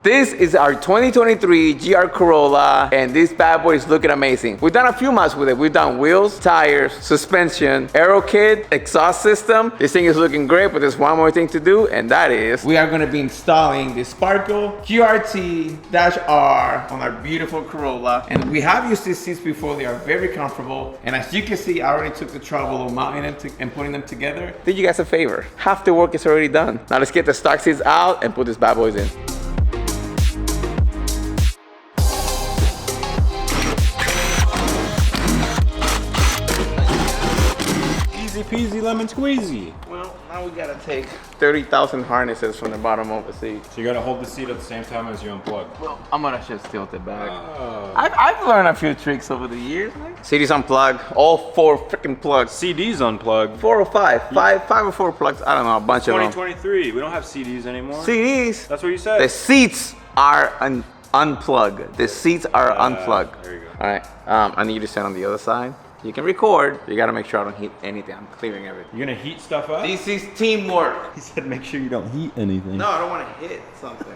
This is our 2023 GR Corolla, and this bad boy is looking amazing. We've done a few mods with it. We've done wheels, tires, suspension, aero kit, exhaust system. This thing is looking great, but there's one more thing to do, and that is we are going to be installing the Sparkle QRT-R on our beautiful Corolla. And we have used these seats before. They are very comfortable, and as you can see, I already took the trouble of mounting them and putting them together. Did you guys a favor? Half the work is already done. Now let's get the stock seats out and put these bad boys in. Easy peasy lemon squeezy. Well, now we gotta take 30,000 harnesses from the bottom of the seat. So you gotta hold the seat at the same time as you unplug. Well, I'm gonna just tilt it back. Oh. I've learned a few tricks over the years. CDs unplugged, all 4 freaking plugs. CDs unplugged. 4 or 5, 5 or 4 plugs. I don't know, a bunch of them. 2023, we don't have CDs anymore. CDs. That's what you said. The seats are unplugged. The seats are unplugged. There you go. All right, I need you to stand on the other side. You can record. You gotta make sure I don't heat anything. I'm clearing everything. You're gonna heat stuff up? This is teamwork. He said make sure you don't heat anything. No, I don't want to hit something.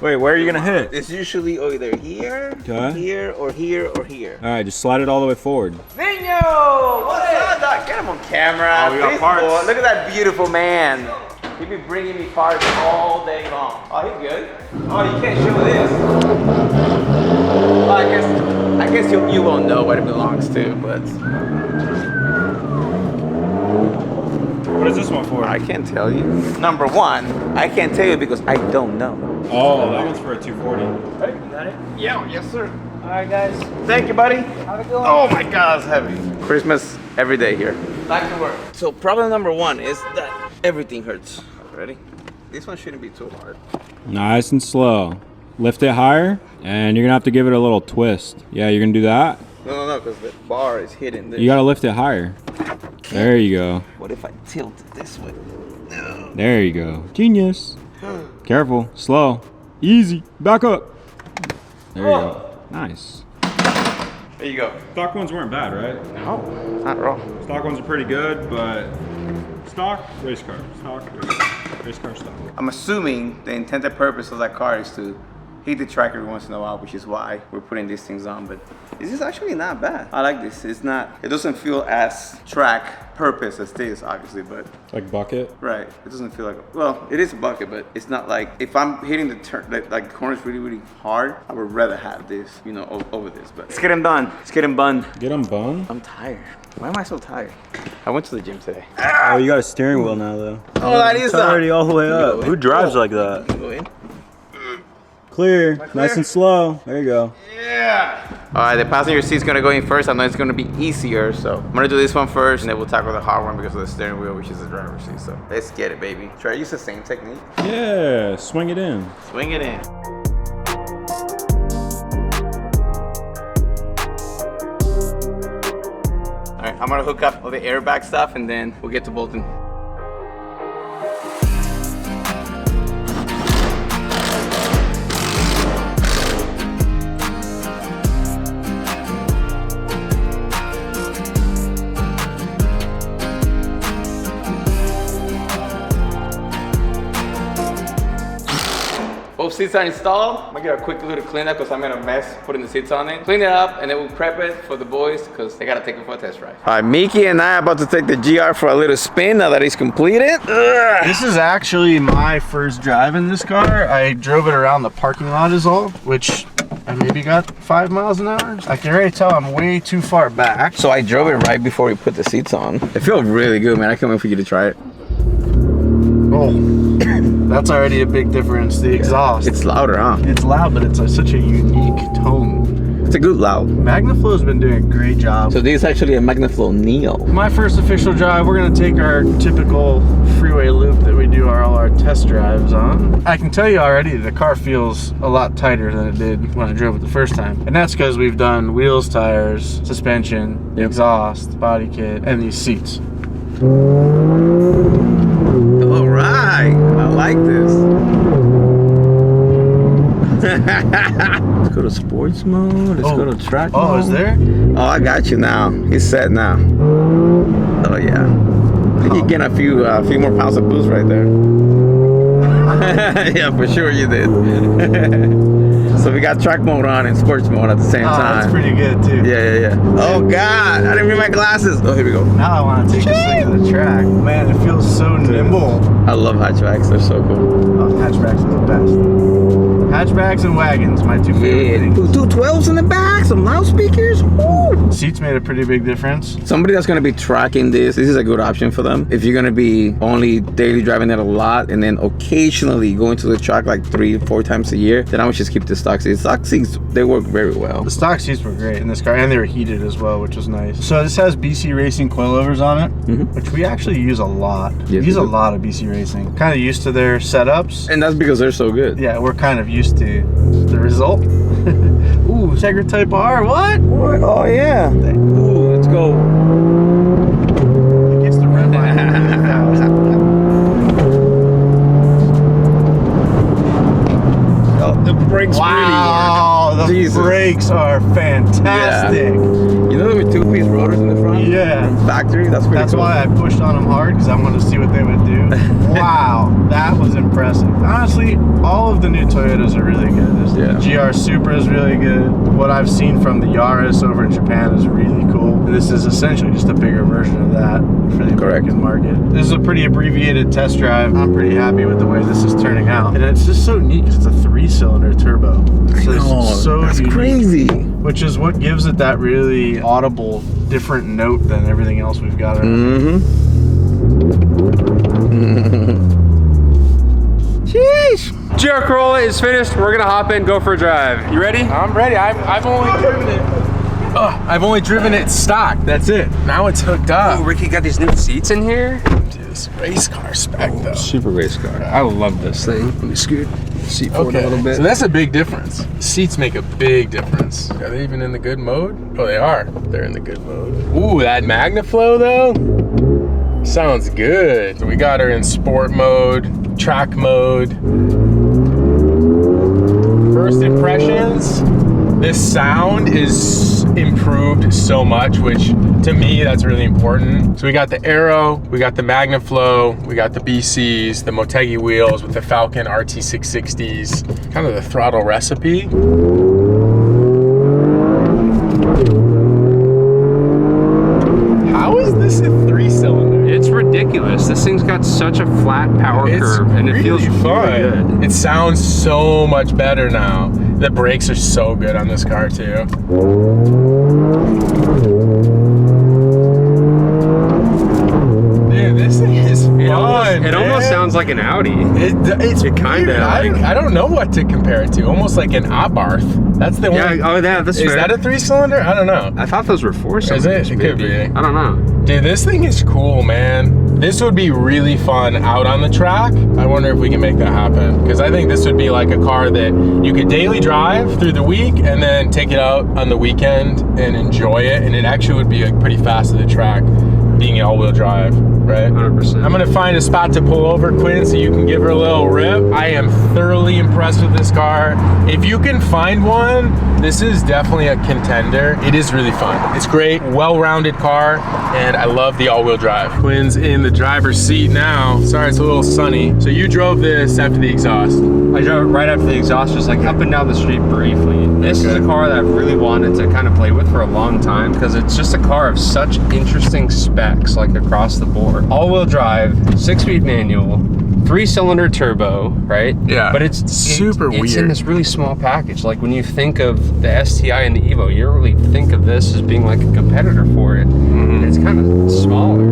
Wait, where are you gonna hit? It's usually either here, here, or here, or here. All right, just slide it all the way forward. Vino! What's up, Doc? Get him on camera. Oh, we got parts. Boy. Look at that beautiful man. He be bringing me parts all day long. Oh, he good. Oh, you can't show this. Well, I guess you won't know what it belongs to, but What is this one for? I can't tell you. Number one, I can't tell you because I don't know. Oh, that one's for a 240. Hey, you got it? Yeah, yes sir. All right, guys. Thank you, buddy. How's it going? Oh my God, it's heavy. Christmas every day here. Back to work. So problem number one is that everything hurts. Ready? This one shouldn't be too hard. Nice and slow. Lift it higher, and you're gonna have to give it a little twist. Yeah, you're gonna do that. No, because the bar is hidden there. You gotta lift it higher. There you go. What if I tilt it this way? No. There you go. Genius. Careful. Slow. Easy. Back up. There you go. Nice. There you go. Stock ones weren't bad, right? No, not wrong. Stock ones are pretty good, but stock, race car. Stock, race car, stock. I'm assuming the intended purpose of that car is to hit the track every once in a while, which is why we're putting these things on, but this is actually not bad. I like this. It doesn't feel as track purpose as this, obviously, but. Like bucket? Right, it doesn't feel like, well, it is a bucket, but it's not like, if I'm hitting the turn, like corners really, really hard, I would rather have this, you know, over this, but. Let's get him done. Let's get him bun. Get them bun? I'm tired. Why am I so tired? I went to the gym today. Oh, you got a steering wheel now, though. Oh, that is It's already all the way up. in. Who drives like that? Go in. Clear. Nice and slow. There you go. Yeah. All right, the passenger seat's gonna go in first. I know it's gonna be easier, so I'm gonna do this one first, and then we'll tackle the hard one because of the steering wheel, which is the driver's seat. So let's get it, baby. Try to use the same technique. Yeah, swing it in. Swing it in. All right, I'm gonna hook up all the airbag stuff, and then we'll get to bolting. Both seats are installed. I'm gonna get a quick little cleanup because I'm gonna mess putting the seats on it. Clean it up and then we'll prep it for the boys because they gotta take it for a test drive. All right, Mickey and I are about to take the GR for a little spin now that it's completed. Ugh. This is actually my first drive in this car. I drove it around the parking lot is all, which I maybe got 5 miles an hour. I can already tell I'm way too far back. So I drove it right before we put the seats on. It feels really good, man. I can't wait for you to try it. Oh, that's already a big difference. The exhaust. It's louder, huh? It's loud, but it's such a unique tone. It's a good loud. MagnaFlow's been doing a great job. So this is actually a MagnaFlow Neo. My first official drive, we're gonna take our typical freeway loop that we do all our test drives on. I can tell you already, the car feels a lot tighter than it did when I drove it the first time. And that's because we've done wheels, tires, suspension, exhaust, body kit, and these seats. All right, I like this. Let's go to sports mode. Let's go to track mode. Oh, is there? Oh, I got you now. He's set now. Oh yeah. I think you're getting a few more pounds of boost right there. Yeah, for sure you did. So we got track mode on and sports mode at the same time. That's pretty good too. Yeah. Oh God, I didn't bring my glasses. Oh, here we go. Now I want to take this thing to the track. Man, it feels so nimble. I love hatchbacks. They're so cool. Oh, hatchbacks are the best. Hatchbacks and wagons, my two favorite things. 212s in the back, some loudspeakers. Woo! Seats made a pretty big difference. Somebody that's gonna be tracking this is a good option for them. If you're gonna be only daily driving it a lot and then occasionally going to the track like 3-4 times a year, then I would just keep the stock seats. Stock seats, they work very well. The stock seats were great in this car, and they were heated as well, which was nice. So this has BC Racing coilovers on it, which we actually use a lot. Yes, we use we a do. lot of BC Racing. Kind of used to their setups. And that's because they're so good. Yeah, we're kind of used to the result. Ooh, Tegra Type R, what? Oh yeah. Ooh, let's go. It gets the red line really fast. Oh, the brakes Wow, the Jesus. brakes are fantastic. You know there were 2-piece rotors in the front? Yeah. From factory? That's pretty That's cool. why I pushed on them hard, because I wanted to see what they would do. Wow, that was impressive. Honestly, all of the new Toyotas are really good. The GR Supra is really good. What I've seen from the Yaris over in Japan is really cool. And this is essentially just a bigger version of that for the American market. This is a pretty abbreviated test drive. I'm pretty happy with the way this is turning out. And it's just so neat because it's a 3-cylinder turbo. So it's so that's unique, crazy. which is what gives it that really audible, different note than everything else we've got around. Sheesh. GR Corolla is finished. We're gonna hop in, go for a drive. You ready? I'm ready. I've only driven it. I've only driven it stock. That's it. Now it's hooked up. Oh, Ricky got these new seats in here. Dude, this race car spec though. Super race car. I love this thing. Let me scoot the seat forward a little bit. So that's a big difference. Seats make a big difference. Are they even in the good mode? Oh, they are. They're in the good mode. Ooh, that MagnaFlow though sounds good. So we got her in sport mode, track mode. First impressions, this sound is improved so much, which to me, that's really important. So we got the Aero, we got the MagnaFlow, we got the BCs, the Motegi wheels with the Falcon RT660s, kind of the throttle recipe. How is this a 3-cylinder? It's ridiculous. This thing's got such a flat power curve, and it feels fun. really good. It sounds so much better now. The brakes are so good on this car too. Dude, this thing is fun. It almost sounds like an Audi. It's kinda weird. like- I don't know what to compare it to. Almost like an Abarth. That's the one. Oh yeah, that's Is fair. that a 3-cylinder? I don't know. I thought those were 4-cylinders. Is it? It could be. I don't know. Dude, this thing is cool, man. This would be really fun out on the track. I wonder if we can make that happen. Because I think this would be like a car that you could daily drive through the week and then take it out on the weekend and enjoy it. And it actually would be like pretty fast at the track, being all-wheel drive, right? 100%. I'm gonna find a spot to pull over, Quinn, so you can give her a little rip. I am thoroughly impressed with this car. If you can find one, this is definitely a contender. It is really fun. It's great, well-rounded car, and I love the all-wheel drive. Quinn's in the driver's seat now. Sorry, it's a little sunny. So you drove this after the exhaust. I drove it right after the exhaust, just like up and down the street briefly. This is a car that I've really wanted to kind of play with for a long time because it's just a car of such interesting specs, like across the board. All-wheel drive, 6-speed manual, 3-cylinder turbo, right? Yeah, But it's super It's in weird. this really small package. Like when you think of the STI and the Evo, you don't really think of this as being like a competitor for it. And it's kind of smaller.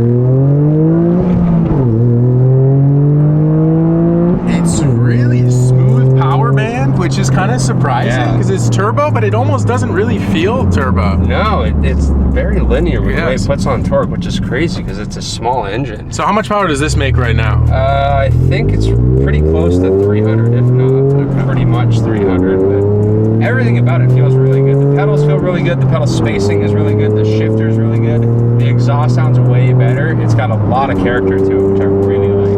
It's really smooth power band, which is kind of surprising because it's turbo, but it almost doesn't really feel turbo. No, it's very linear with the way Yes. it puts on torque, which is crazy because it's a small engine. So how much power does this make right now? I think it's pretty close to 300, if not pretty much 300. But everything about it feels really good. The pedals feel really good. The pedal spacing is really good. The shifter is really good. The exhaust sounds way better. It's got a lot of character to it, which I really like.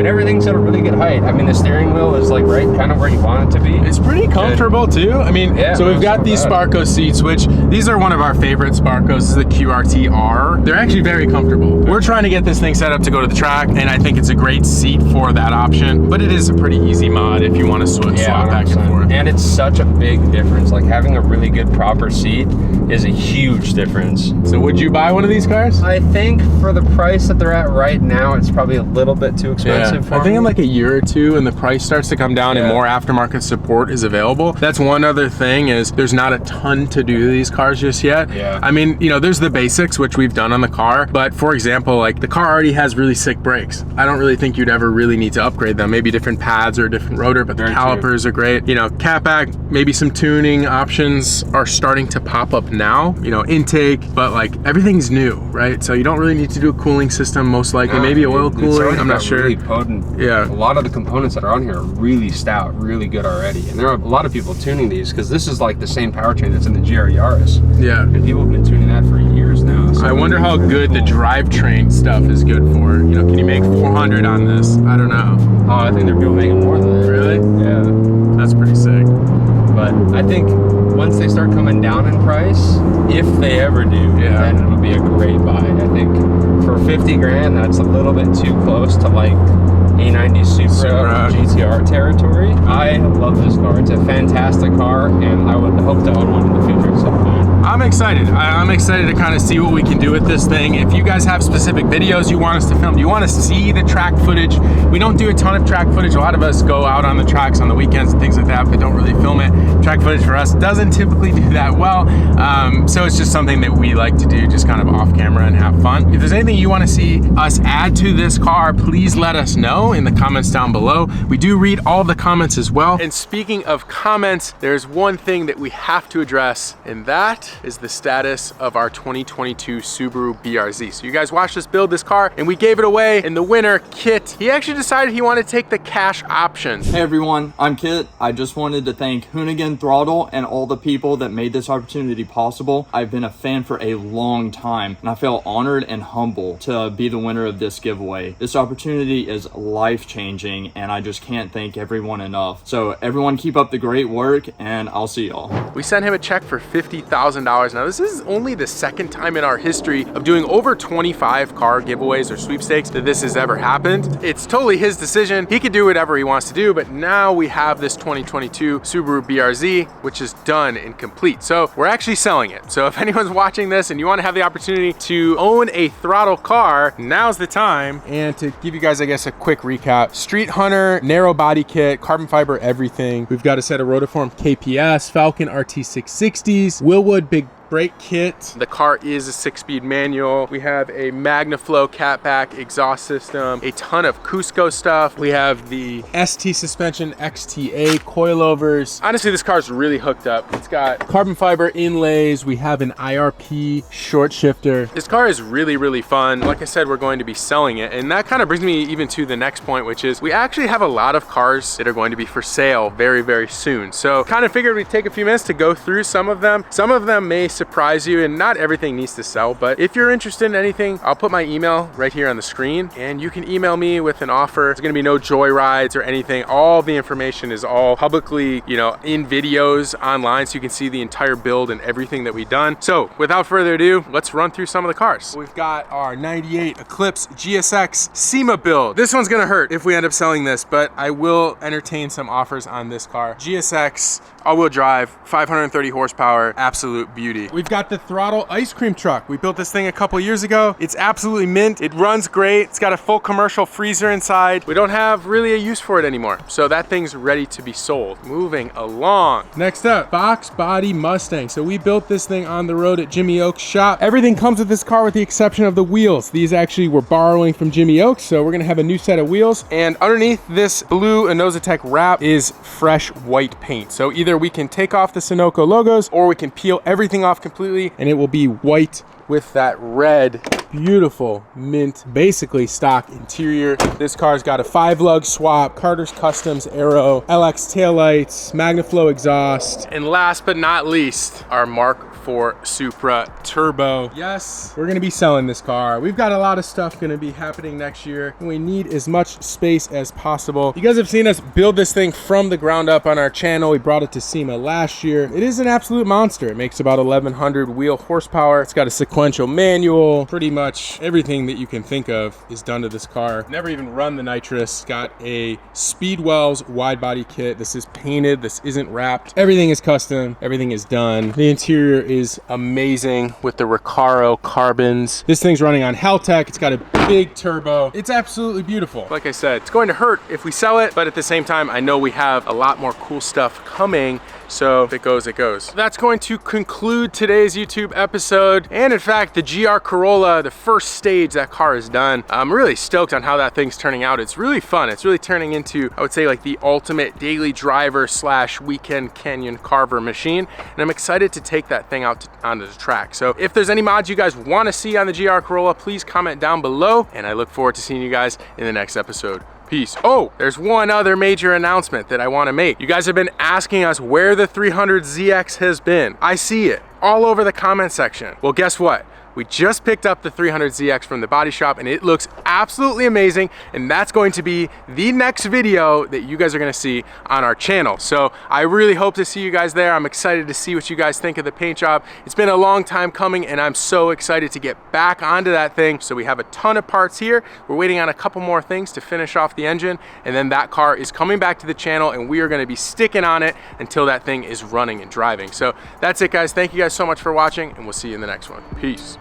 and everything's at a really good height. I mean, the steering wheel is like right kind of where you want it to be. It's pretty comfortable too. I mean, yeah, so we've got these Sparco seats, which these are one of our favorite Sparcos. This is the QRT-R. They're actually very comfortable. We're trying to get this thing set up to go to the track, and I think it's a great seat for that option, but it is a pretty easy mod if you want to swap back and forth. And it's such a big difference. Like having a really good proper seat is a huge difference. So would you buy one of these cars? I think for the price that they're at right now, it's probably a little bit too expensive for I think me. in like a year or two, and the price starts to come down and more aftermarket support is available. That's one other thing, is there's not a ton to do to these cars just yet. Yeah. I mean, you know, there's the basics, which we've done on the car, but for example, like the car already has really sick brakes. I don't really think you'd ever really need to upgrade them. Maybe different pads or a different rotor, but the calipers are great. You know, catback, maybe some tuning options are starting to pop up now, you know, intake, but like everything's new, right? So you don't really need to do a cooling system, most likely. Maybe oil cooling, I'm not sure. Really potent. Yeah. A lot of the components that are on here are really stout, really good already. And there are a lot of people tuning these because this is like the same powertrain that's in the GR Yaris. Yeah. And people have been tuning that for years now. So I wonder how good the drivetrain stuff is good for. You know, can you make 400 on this? I don't know. Oh, I think there are people making more than that. Really? Yeah. That's pretty sick. But I think once they start coming down in price, if they ever do, then it'll be a great buy. I think for 50 grand, that's a little bit too close to like A90 Supra GTR territory. I love this car. It's a fantastic car, and I would hope to own one in the future at some point. I'm excited. I'm excited to kind of see what we can do with this thing. If you guys have specific videos you want us to film, you want to see the track footage. We don't do a ton of track footage. A lot of us go out on the tracks on the weekends and things like that, but don't really film it. Track footage for us doesn't typically do that well. So it's just something that we like to do, just kind of off camera and have fun. If there's anything you want to see us add to this car, please let us know in the comments down below. We do read all the comments as well. And speaking of comments, there's one thing that we have to address, and that is the status of our 2022 Subaru BRZ. So you guys watched us build this car, and we gave it away, and the winner, Kit, he actually decided he wanted to take the cash options. Hey everyone, I'm Kit. I just wanted to thank Hoonigan Throttle and all the people that made this opportunity possible. I've been a fan for a long time, and I feel honored and humble to be the winner of this giveaway. This opportunity is life-changing, and I just can't thank everyone enough. So everyone keep up the great work, and I'll see y'all. We sent him a check for $50,000. Now this is only the second time in our history of doing over 25 car giveaways or sweepstakes that this has ever happened. It's totally his decision. He can do whatever he wants to do, but now we have this 2022 Subaru BRZ, which is done and complete. So we're actually selling it. So if anyone's watching this and you want to have the opportunity to own a throtl car, now's the time. And to give you guys, I guess, a quick recap, Street Hunter, narrow body kit, carbon fiber, everything. We've got a set of rotiform KPS, Falcon RT660s, Willwood big brake kit. The car is a 6-speed manual. We have a MagnaFlow catback exhaust system, a ton of Cusco stuff. We have the ST suspension XTA coilovers. Honestly, this car is really hooked up. It's got carbon fiber inlays. We have an IRP short shifter. This car is really, really fun. Like I said, we're going to be selling it. And that kind of brings me even to the next point, which is we actually have a lot of cars that are going to be for sale very, very soon. So kind of figured we'd take a few minutes to go through some of them. Some of them may surprise you, and not everything needs to sell, but if you're interested in anything, I'll put my email right here on the screen, and you can email me with an offer. There's gonna be no joyrides or anything. All the information is all publicly, you know, in videos online, so you can see the entire build and everything that we've done. So without further ado, let's run through some of the cars. We've got our 98 Eclipse GSX SEMA build. This one's gonna hurt if we end up selling this, but I will entertain some offers on this car. GSX all-wheel drive, 530 horsepower, absolute beauty. We've got the throtlVIP ice cream truck. We built this thing a couple years ago. It's absolutely mint. It runs great. It's got a full commercial freezer inside. We don't have really a use for it anymore, so that thing's ready to be sold. Moving along. Next up, box body Mustang. So we built this thing on the road at Jimmy Oak's shop. Everything comes with this car with the exception of the wheels. These actually were borrowing from Jimmy Oak's, so we're gonna have a new set of wheels. And underneath this blue Inositec wrap is fresh white paint. So either we can take off the Sunoco logos or we can peel everything off completely and it will be white with that red, beautiful mint, basically stock interior. This car's got a 5-lug swap, Carter's Customs Aero, LX taillights, MagnaFlow exhaust, and last but not least, our Mark 1.4 Supra Turbo. Yes, we're gonna be selling this car. We've got a lot of stuff gonna be happening next year, and we need as much space as possible. You guys have seen us build this thing from the ground up on our channel. We brought it to SEMA last year. It is an absolute monster. It makes about 1100 wheel horsepower. It's got a sequential manual. Pretty much everything that you can think of is done to this car. Never even run the nitrous. Got a Speedwell's wide body kit. This is painted. This isn't wrapped. Everything is custom. Everything is done. The interior is amazing with the Recaro carbons. This thing's running on Haltech. It's got a big turbo. It's absolutely beautiful. Like I said, it's going to hurt if we sell it, but at the same time, I know we have a lot more cool stuff coming. So if it goes, it goes. That's going to conclude today's YouTube episode. And in fact, the GR Corolla, the first stage that car is done. I'm really stoked on how that thing's turning out. It's really fun. It's really turning into, I would say, like the ultimate daily driver / weekend canyon carver machine. And I'm excited to take that thing out onto the track. So if there's any mods you guys want to see on the GR Corolla, please comment down below. And I look forward to seeing you guys in the next episode. Peace. Oh, there's one other major announcement that I want to make. You guys have been asking us where the 300ZX has been. I see it all over the comment section. Well, guess what? We just picked up the 300ZX from the body shop and it looks absolutely amazing, and that's going to be the next video that you guys are gonna see on our channel. So I really hope to see you guys there. I'm excited to see what you guys think of the paint job. It's been a long time coming and I'm so excited to get back onto that thing. So we have a ton of parts here. We're waiting on a couple more things to finish off the engine, and then that car is coming back to the channel and we are gonna be sticking on it until that thing is running and driving. So that's it, guys. Thank you guys so much for watching, and we'll see you in the next one. Peace.